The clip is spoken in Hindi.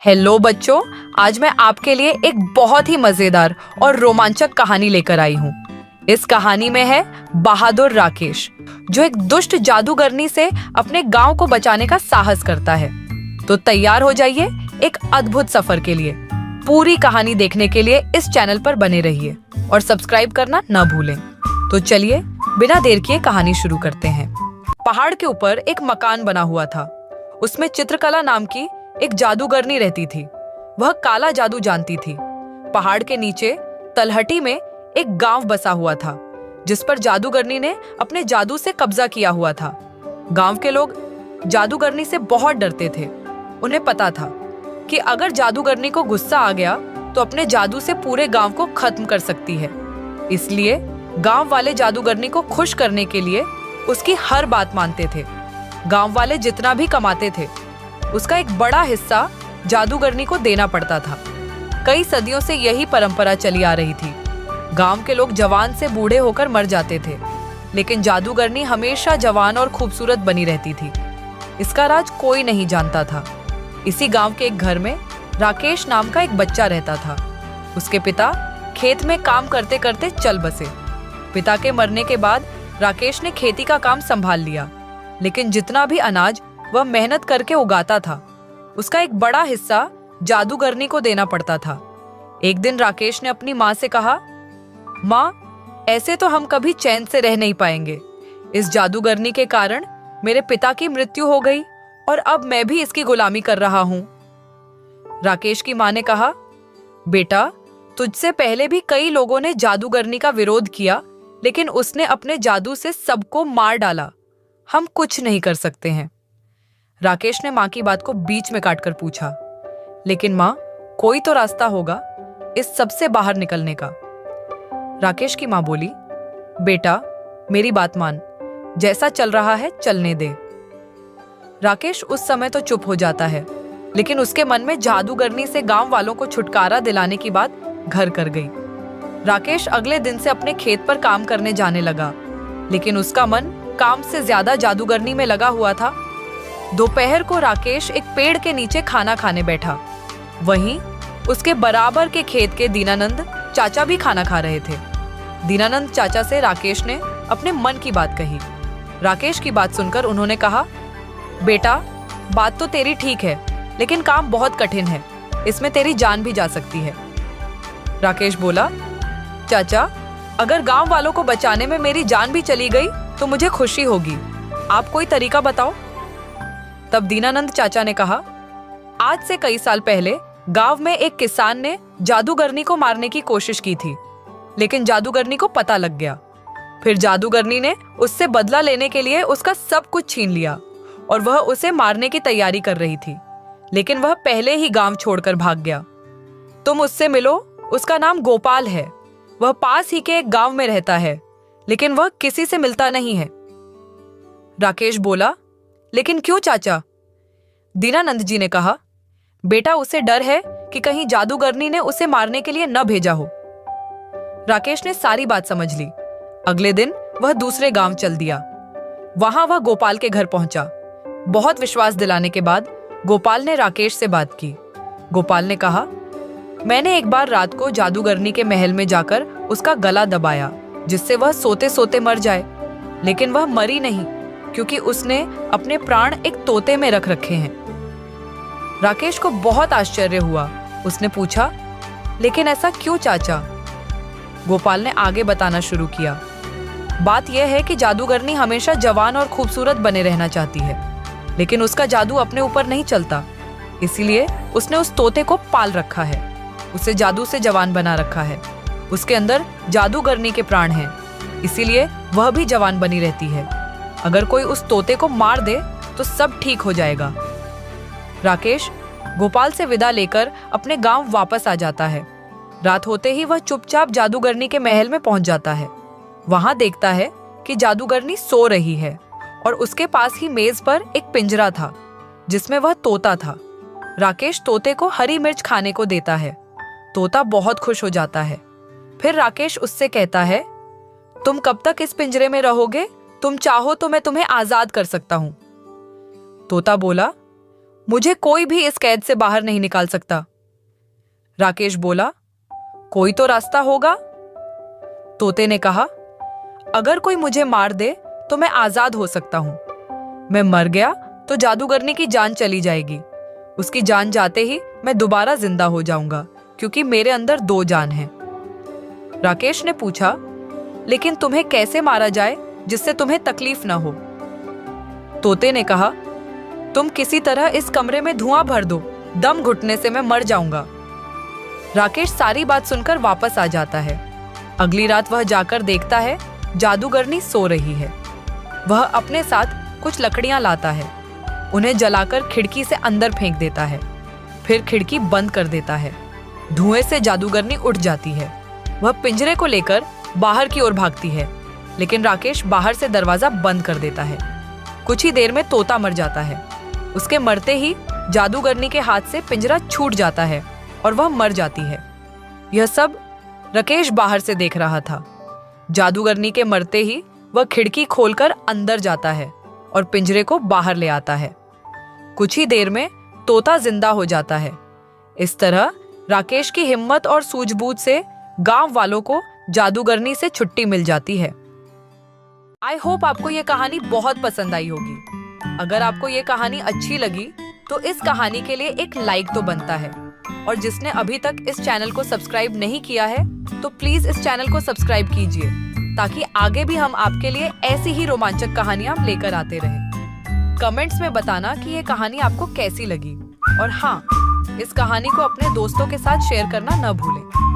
हेलो बच्चों, आज मैं आपके लिए एक बहुत ही मजेदार और रोमांचक कहानी लेकर आई हूँ। इस कहानी में है बहादुर राकेश, जो एक दुष्ट जादूगरनी से अपने गांव को बचाने का साहस करता है। तो तैयार हो जाइए एक अद्भुत सफर के लिए। पूरी कहानी देखने के लिए इस चैनल पर बने रहिए और सब्सक्राइब करना न भूलें। तो चलिए बिना देर किए कहानी शुरू करते हैं। पहाड़ के ऊपर एक मकान बना हुआ था। उसमें चित्रकला नाम की एक जादूगरनी रहती थी। वह काला जादू जानती थी। पहाड़ के नीचे तलहटी में एक गांव बसा हुआ था, जिस पर जादूगरनी ने अपने जादू से कब्जा किया हुआ था। गांव के लोग जादूगरनी से बहुत डरते थे। उन्हें पता था कि अगर जादूगरनी को गुस्सा आ गया तो अपने जादू से पूरे गांव को खत्म कर सकती है। इसलिए गांव वाले जादूगरनी को खुश करने के लिए उसकी हर बात मानते थे। गांव वाले जितना भी कमाते थे, उसका एक बड़ा हिस्सा जादूगरनी को देना पड़ता था। कई सदियों से यही परंपरा चली आ रही थी। गांव के लोग जवान से बूढ़े होकर मर जाते थे, लेकिन जादूगरनी हमेशा जवान और खूबसूरत बनी रहती थी। इसका राज कोई नहीं जानता था। इसी गांव के एक घर में राकेश नाम का एक बच्चा रहता था। उसके पिता खेत में काम करते करते चल बसे। पिता के मरने के बाद राकेश ने खेती का काम संभाल लिया, लेकिन जितना भी अनाज वह मेहनत करके उगाता था, उसका एक बड़ा हिस्सा जादूगरनी को देना पड़ता था। एक दिन राकेश ने अपनी माँ से कहा, माँ, ऐसे तो हम कभी चैन से रह नहीं पाएंगे। इस जादूगरनी के कारण मेरे पिता की मृत्यु हो गई और अब मैं भी इसकी गुलामी कर रहा हूँ। राकेश की माँ ने कहा, बेटा, तुझसे पहले भी कई लोगों ने जादूगरनी का विरोध किया, लेकिन उसने अपने जादू से सबको मार डाला। हम कुछ नहीं कर सकते हैं। राकेश ने माँ की बात को बीच में काटकर पूछा, लेकिन माँ, कोई तो रास्ता होगा इस सब से बाहर निकलने का। राकेश की माँ बोली, बेटा, मेरी बात मान, जैसा चल रहा है चलने दे। राकेश उस समय तो चुप हो जाता है, लेकिन उसके मन में जादूगरनी से गांव वालों को छुटकारा दिलाने की बात घर कर गई। राकेश अगले दिन से अपने खेत पर काम करने जाने लगा, लेकिन उसका मन काम से ज्यादा जादूगरनी में लगा हुआ था। दोपहर को राकेश एक पेड़ के नीचे खाना खाने बैठा। वहीं उसके बराबर के खेत के दीनानंद चाचा भी खाना खा रहे थे। दीनानंद चाचा से राकेश ने अपने मन की बात कही। राकेश की बात सुनकर उन्होंने कहा, बेटा, बात तो तेरी ठीक है, लेकिन काम बहुत कठिन है। इसमें तेरी जान भी जा सकती है। राकेश बोला, चाचा, अगर गांव वालों को बचाने में मेरी जान भी चली गई तो मुझे खुशी होगी। आप कोई तरीका बताओ। तब दीनानंद चाचा ने कहा, आज से कई साल पहले गांव में एक किसान ने जादूगरनी को मारने की कोशिश की थी, लेकिन जादूगरनी को पता लग गया। फिर जादूगरनी ने उससे बदला लेने के लिए उसका सब कुछ छीन लिया और वह उसे मारने की तैयारी कर रही थी, लेकिन वह पहले ही गांव छोड़कर भाग गया। तुम उससे मिलो। उसका नाम गोपाल है। वह पास ही के एक गांव में रहता है, लेकिन वह किसी से मिलता नहीं है। राकेश बोला, लेकिन क्यों चाचा? दीनानंद जी ने कहा, बेटा, उसे डर है कि कहीं जादूगरनी ने उसे मारने के लिए न भेजा हो। राकेश ने सारी बात समझ ली। अगले दिन वह दूसरे गांव चल दिया। वहां वह गोपाल के घर पहुंचा। बहुत विश्वास दिलाने के बाद गोपाल ने राकेश से बात की। गोपाल ने कहा, मैंने एक बार रात को जादूगरनी के महल में जाकर उसका गला दबाया, जिससे वह सोते सोते मर जाए, लेकिन वह मरी नहीं, क्योंकि उसने अपने प्राण एक तोते में रख रखे हैं। राकेश को बहुत आश्चर्य हुआ। उसने पूछा, लेकिन ऐसा क्यों चाचा? गोपाल ने आगे बताना शुरू किया। बात यह है कि जादूगरनी हमेशा जवान और खूबसूरत बने रहना चाहती है, लेकिन उसका जादू अपने ऊपर नहीं चलता। इसीलिए उसने उस तोते को पाल रखा है। उसे जादू से जवान बना रखा है। उसके अंदर जादूगरनी के प्राण हैं, इसीलिए वह भी जवान बनी रहती है। अगर कोई उस तोते को मार दे तो सब ठीक हो जाएगा। राकेश गोपाल से विदा लेकर अपने गांव वापस आ जाता है। रात होते ही वह चुपचाप जादूगरनी के महल में पहुंच जाता है। वहां देखता है कि जादूगरनी सो रही है और उसके पास ही मेज पर एक पिंजरा था, जिसमें वह तोता था। राकेश तोते को हरी मिर्च खाने को देता है। तोता बहुत खुश हो जाता है। फिर राकेश उससे कहता है, तुम कब तक इस पिंजरे में रहोगे? तुम चाहो तो मैं तुम्हें आजाद कर सकता हूं। तोता बोला, मुझे कोई भी इस कैद से बाहर नहीं निकाल सकता। राकेश बोला, कोई तो रास्ता होगा। तोते ने कहा, अगर कोई मुझे मार दे तो मैं आजाद हो सकता हूं। मैं मर गया तो जादूगरनी की जान चली जाएगी। उसकी जान जाते ही मैं दोबारा जिंदा हो जाऊंगा, क्योंकि मेरे अंदर 2 जान हैं। राकेश ने पूछा, लेकिन तुम्हें कैसे मारा जाए जिससे तुम्हें तकलीफ ना हो? तोते ने कहा, तुम किसी तरह इस कमरे में धुआं भर दो, दम घुटने से मैं मर जाऊंगा। राकेश सारी बात सुनकर वापस आ जाता है। अगली रात वह जाकर देखता है जादूगरनी सो रही है। वह अपने साथ कुछ लकड़ियां लाता है, उन्हें जलाकर खिड़की से अंदर फेंक देता है, फिर खिड़की बंद कर देता है। धुएं से जादूगरनी उठ जाती है। वह पिंजरे को लेकर बाहर की ओर भागती है, लेकिन राकेश बाहर से दरवाजा बंद कर देता है। कुछ ही देर में तोता मर जाता है। उसके मरते ही जादूगरनी के हाथ से पिंजरा छूट जाता है और वह मर जाती है। यह सब राकेश बाहर से देख रहा था। जादूगरनी के मरते ही वह खिड़की खोलकर अंदर जाता है और पिंजरे को बाहर ले आता है। कुछ ही देर में तोता जिंदा हो जाता है। इस तरह राकेश की हिम्मत और सूझबूझ से गांव वालों को जादूगरनी से छुट्टी मिल जाती है। आई होप आपको ये कहानी बहुत पसंद आई होगी। अगर आपको ये कहानी अच्छी लगी तो इस कहानी के लिए एक लाइक तो बनता है, और जिसने अभी तक इस चैनल को सब्सक्राइब नहीं किया है तो प्लीज इस चैनल को सब्सक्राइब कीजिए, ताकि आगे भी हम आपके लिए ऐसी ही रोमांचक कहानियां लेकर आते रहें। कमेंट्स में बताना कि ये कहानी आपको कैसी लगी, और हाँ, इस कहानी को अपने दोस्तों के साथ शेयर करना न भूलें।